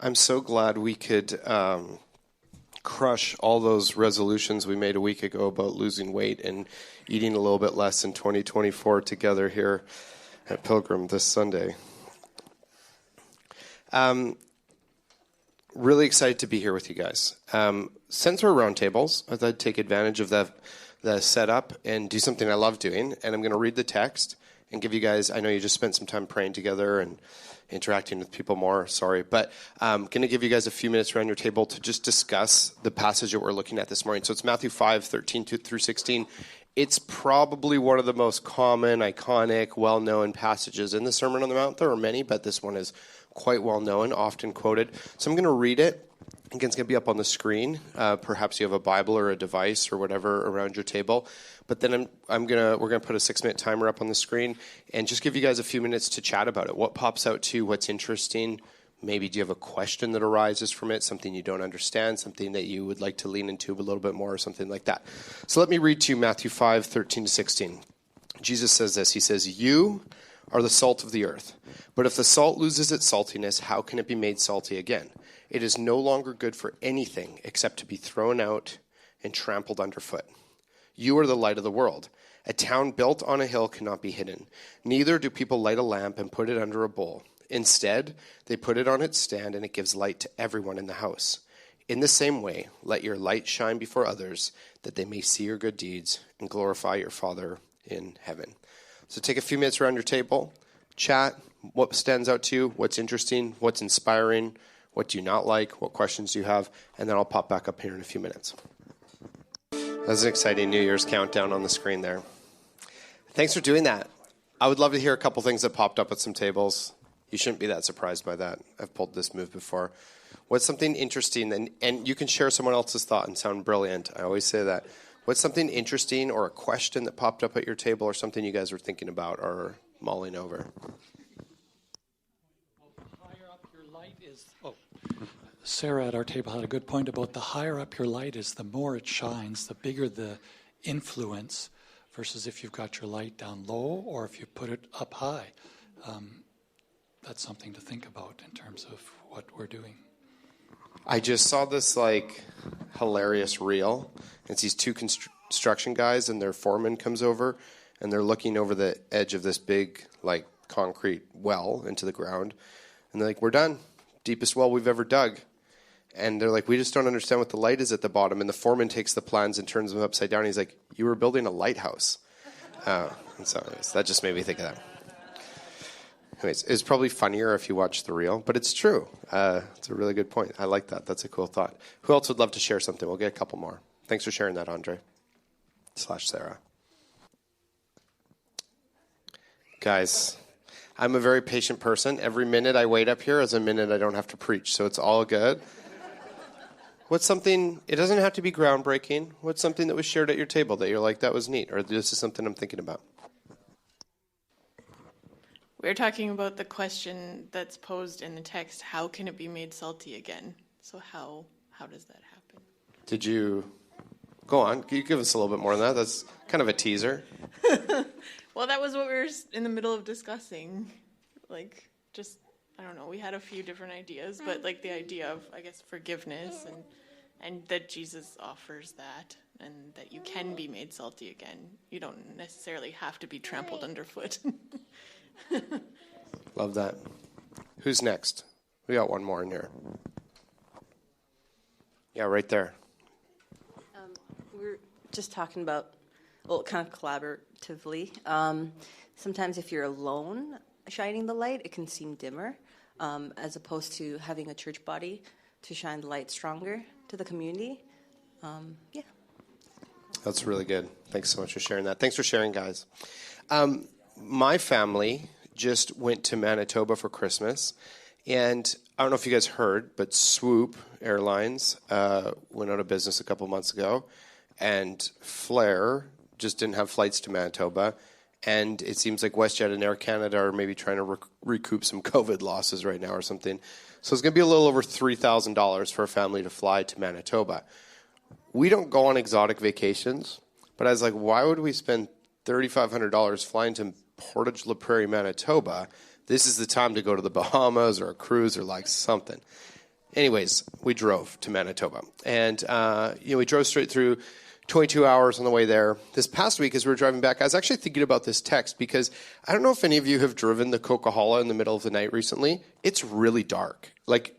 I'm so glad we could crush all those resolutions we made a week ago about losing weight and eating a little bit less in 2024 together here at Pilgrim this Sunday. Really excited to be here with you guys. Since we're roundtables, I thought I'd take advantage of the setup and do something I love doing. And I'm going to read the text and give you guys, I know you just spent some time praying together and interacting with people more, sorry. But I'm going to give you guys a few minutes around your table to just discuss the passage that we're looking at this morning. So it's Matthew 5, 13 through 16. It's probably one of the most common, iconic, well-known passages in the Sermon on the Mount. There are many, but this one is quite well-known, often quoted. So I'm going to read it. Again, it's going to be up on the screen. Perhaps you have a Bible or a device or whatever around your table. But then we're going to put a 6-minute timer up on the screen and just give you guys a few minutes to chat about it. What pops out to you? What's interesting? Maybe do you have a question that arises from it, something you don't understand, something that you would like to lean into a little bit more or something like that. So let me read to you Matthew 5, 13 to 16. Jesus says this. He says, "You are the salt of the earth. But if the salt loses its saltiness, how can it be made salty again? It is no longer good for anything except to be thrown out and trampled underfoot. You are the light of the world. A town built on a hill cannot be hidden. Neither do people light a lamp and put it under a bowl. Instead, they put it on its stand, and it gives light to everyone in the house. In the same way, let your light shine before others, that they may see your good deeds and glorify your Father in heaven." So take a few minutes around your table, chat, what stands out to you, what's interesting, what's inspiring, what do you not like, what questions do you have, and then I'll pop back up here in a few minutes. That's an exciting New Year's countdown on the screen there. Thanks for doing that. I would love to hear a couple things that popped up at some tables. You shouldn't be that surprised by that. I've pulled this move before. What's something interesting, and you can share someone else's thought and sound brilliant. I always say that. What's something interesting or a question that popped up at your table or something you guys were thinking about or mulling over? Sarah at our table had a good point about the higher up your light is, the more it shines, the bigger the influence, versus if you've got your light down low or if you put it up high. That's something to think about in terms of what we're doing. I just saw this hilarious reel. It's these two construction guys and their foreman comes over and they're looking over the edge of this big concrete well into the ground. And they're like, "We're done. Deepest well we've ever dug." And they're like, "We just don't understand what the light is at the bottom." And the foreman takes the plans and turns them upside down. And he's like, "You were building a lighthouse." And so anyways, that just made me think of that. Anyways, it's probably funnier if you watch the reel, but it's true. It's a really good point. I like that. That's a cool thought. Who else would love to share something? We'll get a couple more. Thanks for sharing that, Andre / Sarah. Guys, I'm a very patient person. Every minute I wait up here is a minute I don't have to preach, so it's all good. What's something, it doesn't have to be groundbreaking. What's something that was shared at your table that you're like, that was neat, or this is something I'm thinking about? We're talking about the question that's posed in the text, how can it be made salty again? So how does that happen? Did you, go on, can you give us a little bit more on that? That's kind of a teaser. Well, that was what we were in the middle of discussing. I don't know, we had a few different ideas, but the idea of, I guess, forgiveness and that Jesus offers that and that you can be made salty again. You don't necessarily have to be trampled underfoot. Love that. Who's next? We got one more in here. Yeah, right there. We're just talking about, kind of collaboratively. Sometimes if you're alone shining the light, it can seem dimmer, as opposed to having a church body to shine the light stronger to the community. Yeah. That's really good. Thanks so much for sharing that. Thanks for sharing, guys. My family just went to Manitoba for Christmas, and I don't know if you guys heard, but Swoop Airlines went out of business a couple months ago, and Flair just didn't have flights to Manitoba, and it seems like WestJet and Air Canada are maybe trying to recoup some COVID losses right now or something. So it's going to be a little over $3,000 for a family to fly to Manitoba. We don't go on exotic vacations, but I was like, why would we spend $3,500 flying to Portage La Prairie, Manitoba? This is the time to go to the Bahamas or a cruise or something. Anyways, we drove to Manitoba. And, we drove straight through 22 hours on the way there. This past week, as we were driving back, I was actually thinking about this text because I don't know if any of you have driven the Coquihalla in the middle of the night recently. It's really dark, like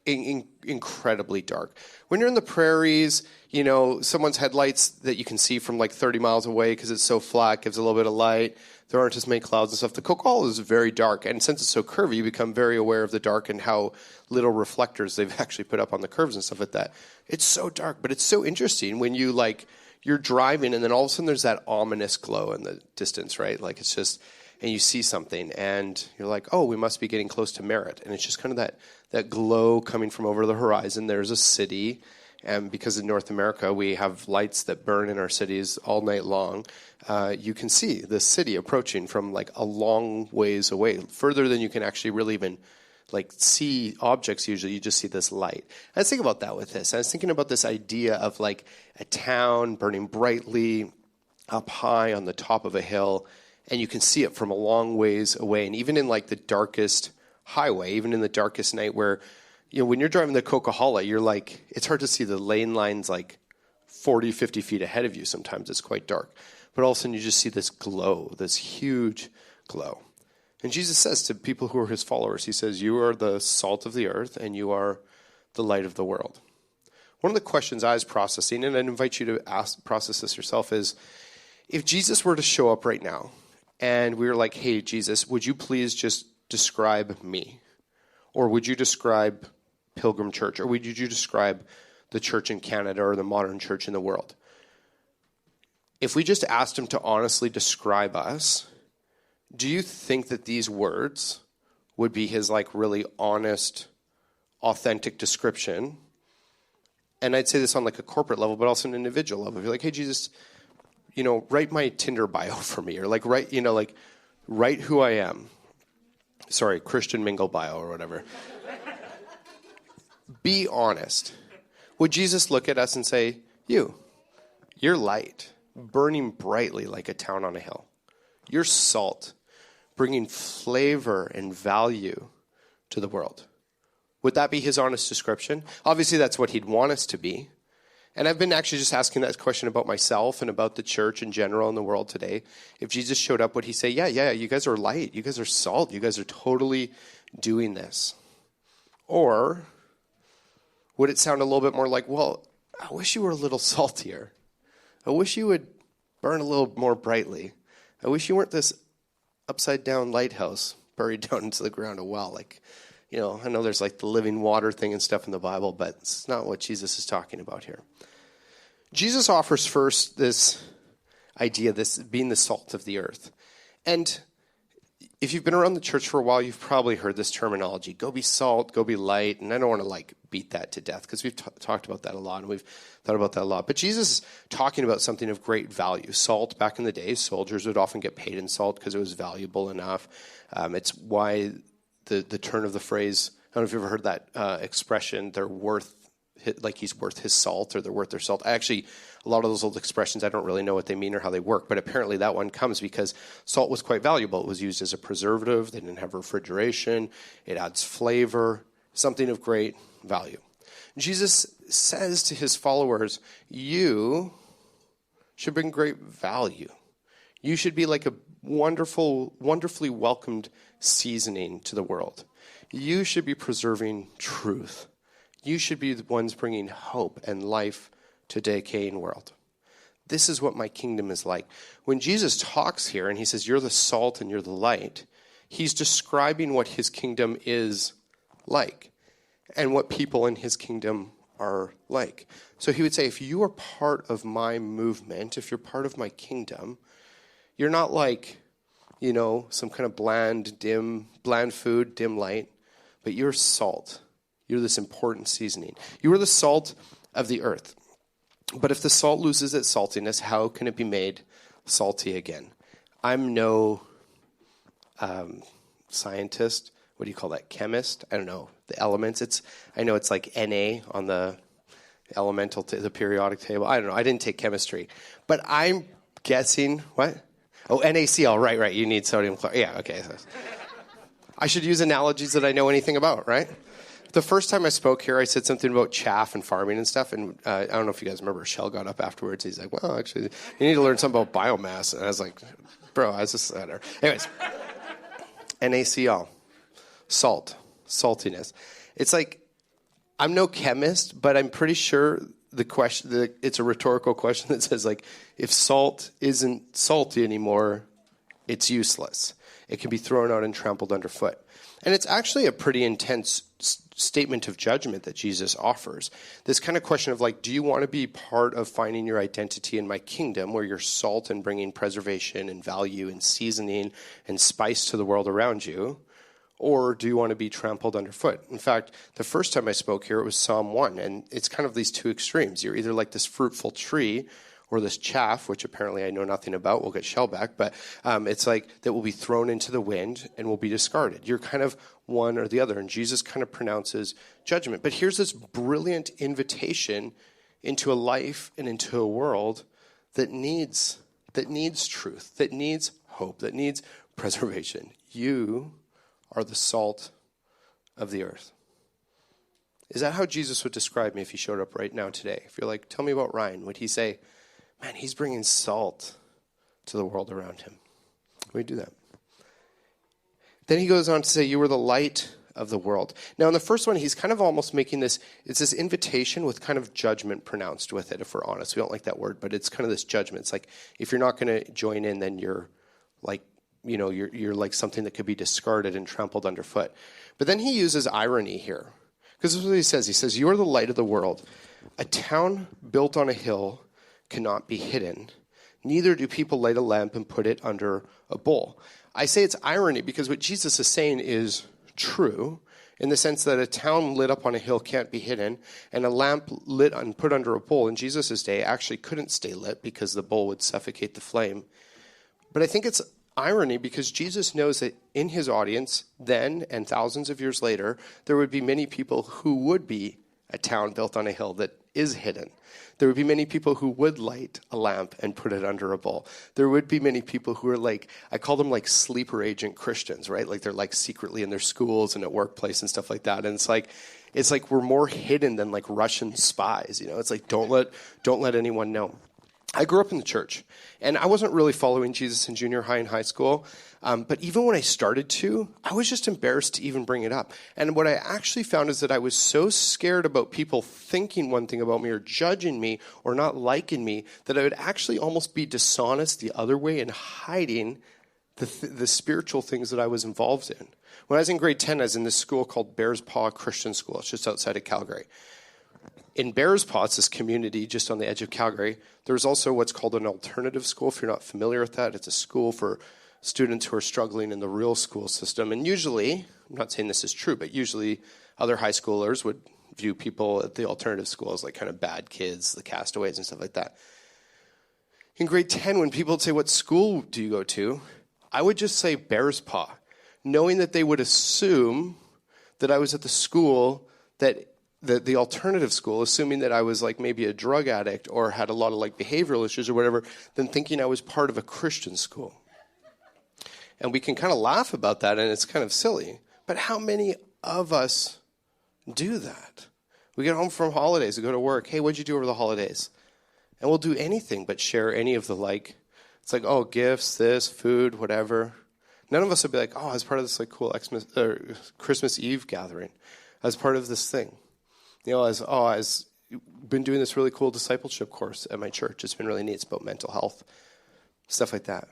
incredibly dark. When you're in the prairies, someone's headlights that you can see from like 30 miles away because it's so flat, gives a little bit of light. There aren't as many clouds and stuff. The Coquihalla is very dark, and since it's so curvy, you become very aware of the dark and how little reflectors they've actually put up on the curves and stuff like that. It's so dark, but it's so interesting when you're driving, and then all of a sudden there's that ominous glow in the distance, right? Like it's just, and you see something, and you're like, oh, we must be getting close to Merritt, and it's just kind of that glow coming from over the horizon. There's a city. And because in North America we have lights that burn in our cities all night long, you can see the city approaching from like a long ways away, further than you can actually really even like see objects. Usually you just see this light. I was thinking about that with this. I was thinking about this idea of like a town burning brightly up high on the top of a hill, and you can see it from a long ways away. And even in like the darkest highway, even in the darkest night where when you're driving the Coquihalla, you're like, it's hard to see the lane lines like 40, 50 feet ahead of you. Sometimes it's quite dark. But all of a sudden you just see this glow, this huge glow. And Jesus says to people who are his followers, he says, you are the salt of the earth and you are the light of the world. One of the questions I was processing, and I'd invite you to process this yourself, is if Jesus were to show up right now and we were like, hey, Jesus, would you please just describe me? Or would you describe Pilgrim Church, or would you describe the church in Canada or the modern church in the world? If we just asked him to honestly describe us, do you think that these words would be his like really honest, authentic description? And I'd say this on like a corporate level, but also an individual level. If you're like, hey, Jesus, write my Tinder bio for me, or like write who I am. Sorry, Christian Mingle bio or whatever. Be honest. Would Jesus look at us and say, you're light, burning brightly like a town on a hill. You're salt, bringing flavor and value to the world. Would that be his honest description? Obviously, that's what he'd want us to be. And I've been actually just asking that question about myself and about the church in general in the world today. If Jesus showed up, would he say, yeah, you guys are light, you guys are salt, you guys are totally doing this? Or would it sound a little bit more like, well, I wish you were a little saltier. I wish you would burn a little more brightly. I wish you weren't this upside down lighthouse buried down into the ground, a well. Like, I know there's like the living water thing and stuff in the Bible, but it's not what Jesus is talking about here. Jesus offers first this idea, this being the salt of the earth. And if you've been around the church for a while, you've probably heard this terminology, go be salt, go be light. And I don't want to like beat that to death because we've talked about that a lot and we've thought about that a lot. But Jesus is talking about something of great value. Salt, back in the day, soldiers would often get paid in salt because it was valuable enough. It's why the turn of the phrase, I don't know if you've ever heard that expression, they're worth, like he's worth his salt, or they're worth their salt. A lot of those old expressions, I don't really know what they mean or how they work, but apparently that one comes because salt was quite valuable. It was used as a preservative. They didn't have refrigeration. It adds flavor, something of great value. Jesus says to his followers, you should bring great value. You should be like a wonderfully welcomed seasoning to the world. You should be preserving truth. You should be the ones bringing hope and life to a decaying world. This is what my kingdom is like. When Jesus talks here and he says, you're the salt and you're the light, he's describing what his kingdom is like and what people in his kingdom are like. So he would say, if you are part of my movement, if you're part of my kingdom, you're not like, some kind of bland food, dim light, but you're salt. You're this important seasoning. You are the salt of the earth. But if the salt loses its saltiness, how can it be made salty again? I'm no scientist. What do you call that? Chemist? I don't know. The elements. I know it's like Na on the elemental, the periodic table. I don't know. I didn't take chemistry. But I'm guessing, what? Oh, NaCl. Right. You need sodium chloride. Yeah, okay. I should use analogies that I know anything about, right? The first time I spoke here, I said something about chaff and farming and stuff, and I don't know if you guys remember, Shell got up afterwards. He's like, well, actually, you need to learn something about biomass. And I was like, bro, I was just... Anyways, NaCl, salt, saltiness. It's like, I'm no chemist, but I'm pretty sure it's a rhetorical question that says, like, if salt isn't salty anymore, it's useless. It can be thrown out and trampled underfoot. And it's actually a pretty intense statement of judgment that Jesus offers. This kind of question of, like, do you want to be part of finding your identity in my kingdom, where you're salt and bringing preservation and value and seasoning and spice to the world around you? Or do you want to be trampled underfoot? In fact, the first time I spoke here, it was Psalm 1, and it's kind of these two extremes. You're either like this fruitful tree or this chaff, which apparently I know nothing about. We'll get Shell back, but it's like that will be thrown into the wind and will be discarded. You're kind of one or the other, and Jesus kind of pronounces judgment. But here's this brilliant invitation into a life and into a world that needs truth, that needs hope, that needs preservation. You are the salt of the earth. Is that how Jesus would describe me if he showed up right now today? If you're like, tell me about Ryan, would he say, man, he's bringing salt to the world around him? Would he do that? Then he goes on to say, you are the light of the world. Now, in the first one, he's kind of almost making this, it's this invitation with kind of judgment pronounced with it, if we're honest. We don't like that word, but it's kind of this judgment. It's like, if you're not going to join in, then you're like, you know, you're like something that could be discarded and trampled underfoot. But then he uses irony here. Because this is what he says. He says, you are the light of the world. A town built on a hill cannot be hidden. Neither do people light a lamp and put it under a bowl. I say it's irony because what Jesus is saying is true, in the sense that a town lit up on a hill can't be hidden, and a lamp lit and put under a bowl in Jesus' day actually couldn't stay lit because the bowl would suffocate the flame. But I think it's irony because Jesus knows that in his audience then and thousands of years later, there would be many people who would be a town built on a hill that is hidden. There would be many people who would light a lamp and put it under a bowl. There would be many people who are like, I call them like sleeper agent Christians, right? Like they're like secretly in their schools and at workplace and stuff like that. And it's like we're more hidden than like Russian spies, you know? It's like, don't let anyone know. I grew up in the church, and I wasn't really following Jesus in junior high and high school, but even when I started to, I was just embarrassed to even bring it up. And what I actually found is that I was so scared about people thinking one thing about me or judging me or not liking me that I would actually almost be dishonest the other way and hiding the spiritual things that I was involved in. When I was in grade 10, I was in this school called Bears Paw Christian School. It's just outside of Calgary. In Bears Paw, it's this community just on the edge of Calgary. There's also what's called an alternative school. If you're not familiar with that, it's a school for students who are struggling in the real school system. And usually, I'm not saying this is true, but usually other high schoolers would view people at the alternative school as like kind of bad kids, the castaways and stuff like that. In grade 10, when people would say, what school do you go to? I would just say Bears Paw, knowing that they would assume that I was at the school that the alternative school, assuming that I was like maybe a drug addict or had a lot of like behavioral issues or whatever, then thinking I was part of a Christian school. And we can kind of laugh about that, and it's kind of silly. But how many of us do that? We get home from holidays, we go to work. Hey, what'd you do over the holidays? And we'll do anything but share any of the like, it's like, oh, gifts, this, food, whatever. None of us would be like, oh, I was part of this like cool Christmas Eve gathering. I was part of this thing. You know, I've been doing this really cool discipleship course at my church. It's been really neat. It's about mental health, stuff like that.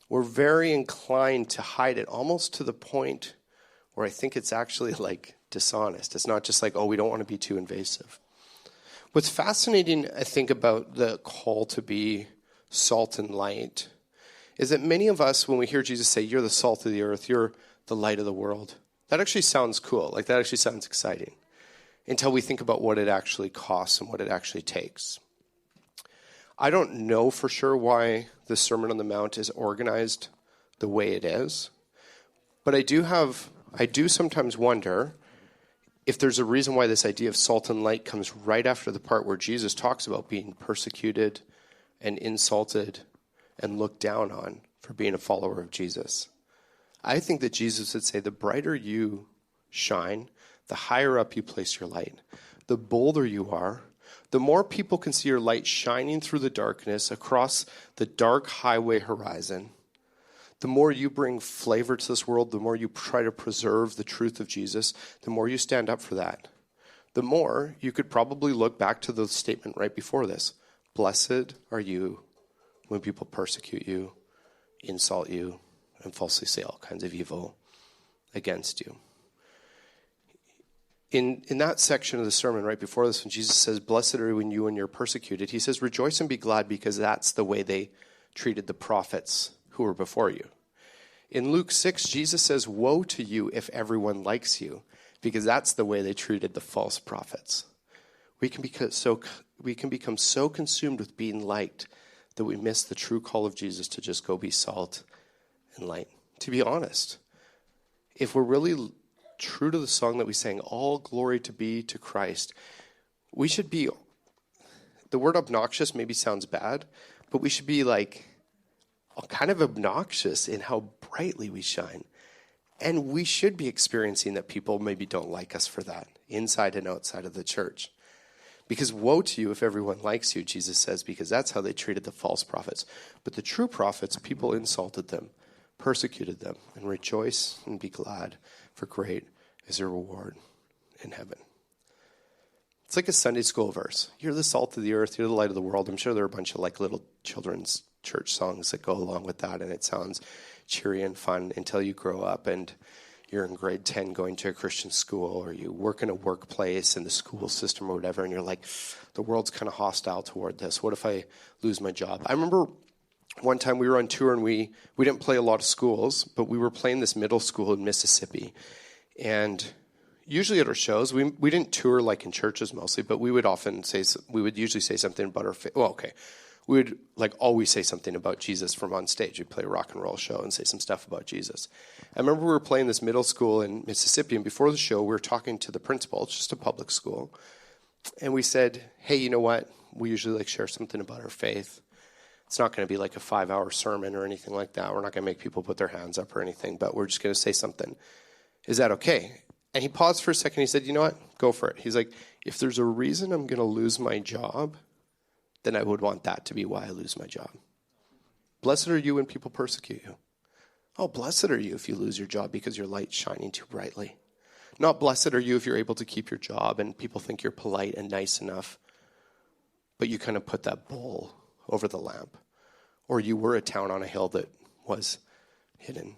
We're very inclined to hide it, almost to the point where I think it's actually like dishonest. It's not just like, oh, we don't want to be too invasive. What's fascinating, I think, about the call to be salt and light is that many of us, when we hear Jesus say, you're the salt of the earth, you're the light of the world, that actually sounds cool. Like that actually sounds exciting. Until we think about what it actually costs and what it actually takes. I don't know for sure why the Sermon on the Mount is organized the way it is, but I do sometimes wonder if there's a reason why this idea of salt and light comes right after the part where Jesus talks about being persecuted and insulted and looked down on for being a follower of Jesus. I think that Jesus would say the brighter you shine, the higher up you place your light, the bolder you are, the more people can see your light shining through the darkness across the dark highway horizon. The more you bring flavor to this world, the more you try to preserve the truth of Jesus, the more you stand up for that. The more you could probably look back to the statement right before this. Blessed are you when people persecute you, insult you, and falsely say all kinds of evil against you. In that section of the sermon right before this, when Jesus says, blessed are when you and you're persecuted, he says, rejoice and be glad because that's the way they treated the prophets who were before you. In Luke 6, Jesus says, woe to you if everyone likes you, because that's the way they treated the false prophets. We can become so consumed with being liked that we miss the true call of Jesus to just go be salt and light. To be honest, if we're really true to the song that we sang, all glory to be to Christ, we should be, the word obnoxious maybe sounds bad, but we should be like kind of obnoxious in how brightly we shine. And we should be experiencing that people maybe don't like us for that, inside and outside of the church. Because woe to you if everyone likes you, Jesus says, because that's how they treated the false prophets. But the true prophets, people insulted them, persecuted them, and rejoice and be glad, for great is their reward in heaven. It's like a Sunday school verse. You're the salt of the earth, you're the light of the world. I'm sure there are a bunch of like little children's church songs that go along with that, and it sounds cheery and fun until you grow up and you're in grade 10 going to a Christian school, or you work in a workplace in the school system or whatever, and you're like, the world's kind of hostile toward this. What if I lose my job? I remember one time we were on tour, and we didn't play a lot of schools, but we were playing this middle school in Mississippi. And usually at our shows, we didn't tour like in churches mostly, but we would usually say something about our faith. Well, okay. We would like always say something about Jesus from on stage. We'd play a rock and roll show and say some stuff about Jesus. I remember we were playing this middle school in Mississippi, and before the show, we were talking to the principal. It's just a public school. And we said, hey, you know what? We usually like share something about our faith. It's not going to be like a 5-hour sermon or anything like that. We're not going to make people put their hands up or anything, but we're just going to say something. Is that okay? And he paused for a second. He said, you know what? Go for it. He's like, if there's a reason I'm going to lose my job, then I would want that to be why I lose my job. Blessed are you when people persecute you. Oh, blessed are you if you lose your job because your light's shining too brightly. Not blessed are you if you're able to keep your job and people think you're polite and nice enough, but you kind of put that bowl over the lamp. Or you were a town on a hill that was hidden.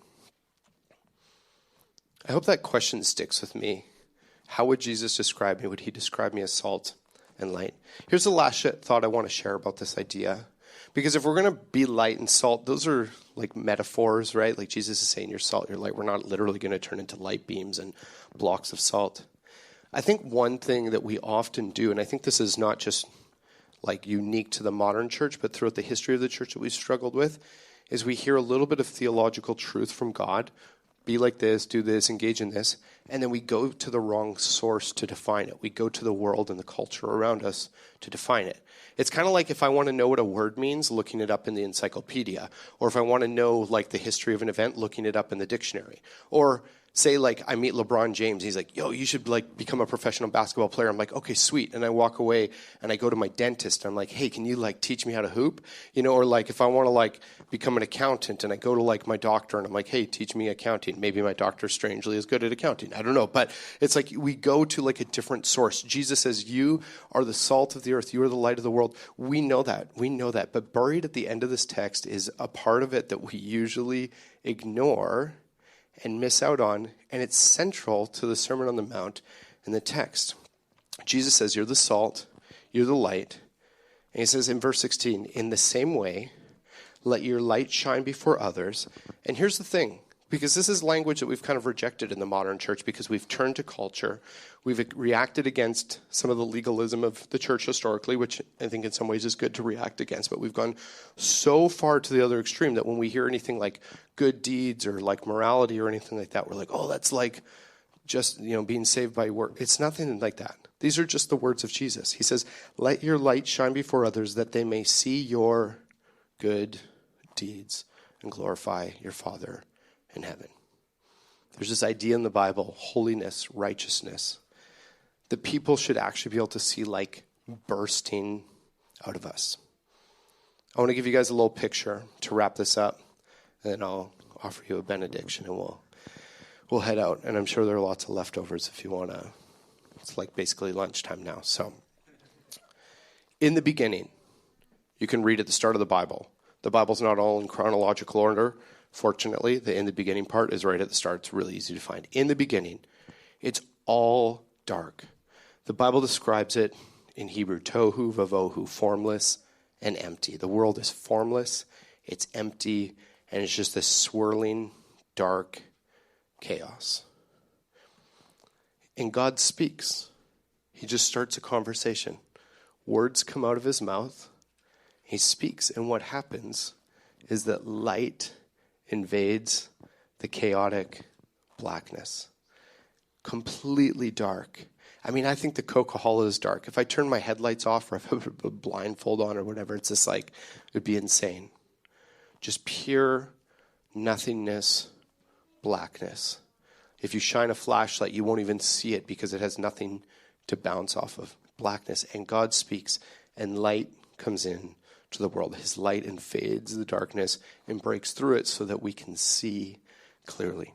I hope that question sticks with me. How would Jesus describe me? Would he describe me as salt and light? Here's the last thought I want to share about this idea. Because if we're going to be light and salt, those are like metaphors, right? Like Jesus is saying you're salt, you're light. We're not literally going to turn into light beams and blocks of salt. I think one thing that we often do, and I think this is not just like unique to the modern church, but throughout the history of the church that we've struggled with, is we hear a little bit of theological truth from God. Be like this, do this, engage in this. And then we go to the wrong source to define it. We go to the world and the culture around us to define it. It's kind of like if I want to know what a word means, looking it up in the encyclopedia. Or if I want to know like the history of an event, looking it up in the dictionary. Or say like I meet LeBron James. He's like, yo, you should like become a professional basketball player. I'm like, okay, sweet. And I walk away and I go to my dentist. And I'm like, hey, can you like teach me how to hoop? You know, or like if I want to like become an accountant and I go to like my doctor and I'm like, hey, teach me accounting. Maybe my doctor strangely is good at accounting. I don't know. But it's like we go to like a different source. Jesus says, you are the salt of the earth. You are the light of the world. We know that. We know that. But buried at the end of this text is a part of it that we usually ignore and miss out on, and it's central to the Sermon on the Mount in the text. Jesus says, you're the salt, you're the light. And he says in verse 16, in the same way, let your light shine before others. And here's the thing, because this is language that we've kind of rejected in the modern church because we've turned to culture. We've reacted against some of the legalism of the church historically, which I think in some ways is good to react against. But we've gone so far to the other extreme that when we hear anything like good deeds or like morality or anything like that, we're like, oh, that's like just, you know, being saved by work. It's nothing like that. These are just the words of Jesus. He says, let your light shine before others that they may see your good deeds and glorify your Father in heaven. There's this idea in the Bible, holiness, righteousness. the people should actually be able to see like bursting out of us. I want to give you guys a little picture to wrap this up, and then I'll offer you a benediction, and we'll head out. And I'm sure there are lots of leftovers if you want to. It's like basically lunchtime now. So, in the beginning, you can read at the start of the Bible. The Bible's not all in chronological order. Fortunately, the in the beginning part is right at the start. It's really easy to find. In the beginning, it's all dark. The Bible describes it in Hebrew, tohu vavohu, formless and empty. The world is formless, it's empty, and it's just this swirling, dark chaos. And God speaks. He just starts a conversation. Words come out of his mouth. He speaks, and what happens is that light invades the chaotic blackness. Completely dark. I mean, I think the Coca-Cola is dark. If I turn my headlights off or if I put a blindfold on or whatever, it's just like, it would be insane. Just pure nothingness, blackness. If you shine a flashlight, you won't even see it because it has nothing to bounce off of. Blackness. And God speaks, and light comes in to the world. His light invades the darkness and breaks through it so that we can see clearly.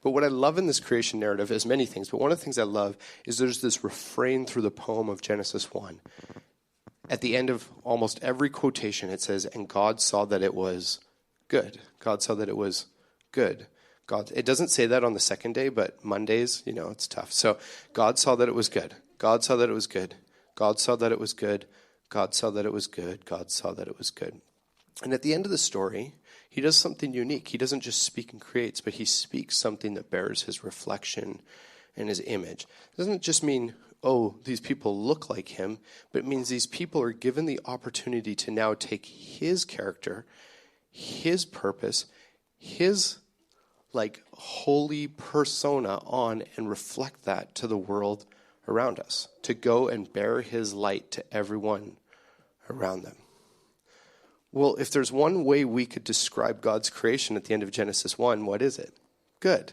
But what I love in this creation narrative is many things, but one of the things I love is there's this refrain through the poem of Genesis 1. At the end of almost every quotation, it says, and God saw that it was good. God saw that it was good. It doesn't say that on the second day, but Mondays, it's tough. So God saw that it was good. God saw that it was good. God saw that it was good. God saw that it was good. God saw that it was good. And at the end of the story, he does something unique. He doesn't just speak and creates, but he speaks something that bears his reflection and his image. It doesn't just mean, oh, these people look like him, but it means these people are given the opportunity to now take his character, his purpose, his holy persona on and reflect that to the world around us, to go and bear his light to everyone around them. Well, if there's one way we could describe God's creation at the end of Genesis 1, what is it? Good.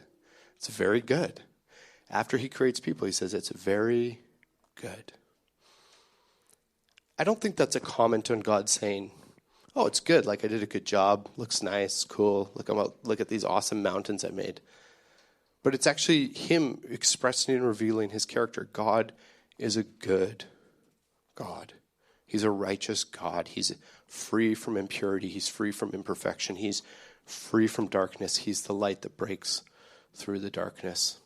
It's very good. After he creates people, he says it's very good. I don't think that's a comment on God saying, oh, it's good, like I did a good job, looks nice, cool, look at these awesome mountains I made. But it's actually him expressing and revealing his character. God is a good God. He's a righteous God. He's free from impurity. He's free from imperfection. He's free from darkness. He's the light that breaks through the darkness.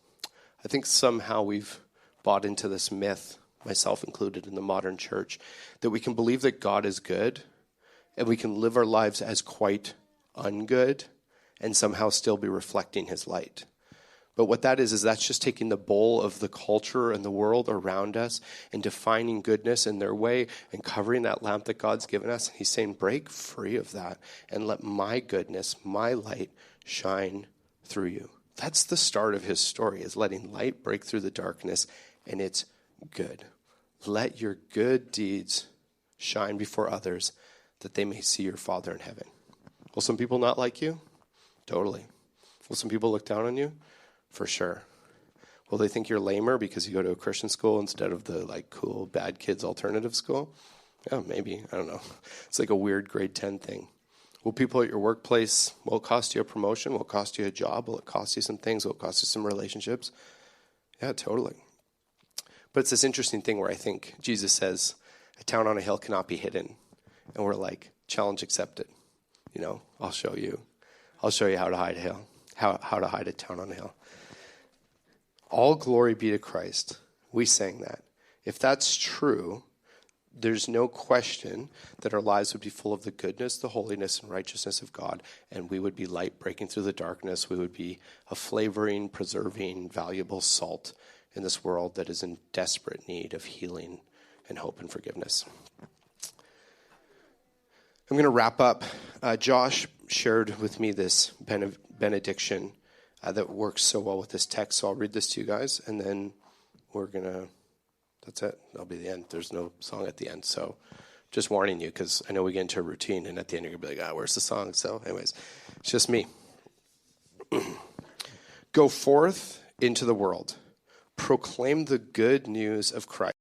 I think somehow we've bought into this myth, myself included in the modern church, that we can believe that God is good and we can live our lives as quite ungood and somehow still be reflecting his light. But what that is that's just taking the bowl of the culture and the world around us and defining goodness in their way and covering that lamp that God's given us. And he's saying, break free of that and let my goodness, my light shine through you. That's the start of his story, is letting light break through the darkness, and it's good. Let your good deeds shine before others that they may see your Father in heaven. Will some people not like you? Totally. Will some people look down on you? For sure. Will they think you're lamer because you go to a Christian school instead of the cool bad kids alternative school? Yeah, maybe. I don't know. It's like a weird grade 10 thing. Will people at your workplace, will it cost you a promotion? Will it cost you a job? Will it cost you some things? Will it cost you some relationships? Yeah, totally. But it's this interesting thing where I think Jesus says, a town on a hill cannot be hidden. And we're like, challenge accepted. I'll show you. I'll show you how to hide a hill, how to hide a town on a hill. All glory be to Christ. We sang that. If that's true, there's no question that our lives would be full of the goodness, the holiness, and righteousness of God, and we would be light breaking through the darkness. We would be a flavoring, preserving, valuable salt in this world that is in desperate need of healing and hope and forgiveness. I'm going to wrap up. Josh shared with me this benediction that works so well with this text. So I'll read this to you guys, and then that's it. That'll be the end. There's no song at the end. So just warning you, because I know we get into a routine, and at the end you're going to be like, where's the song? So anyways, it's just me. Go forth into the world. proclaim the good news of Christ.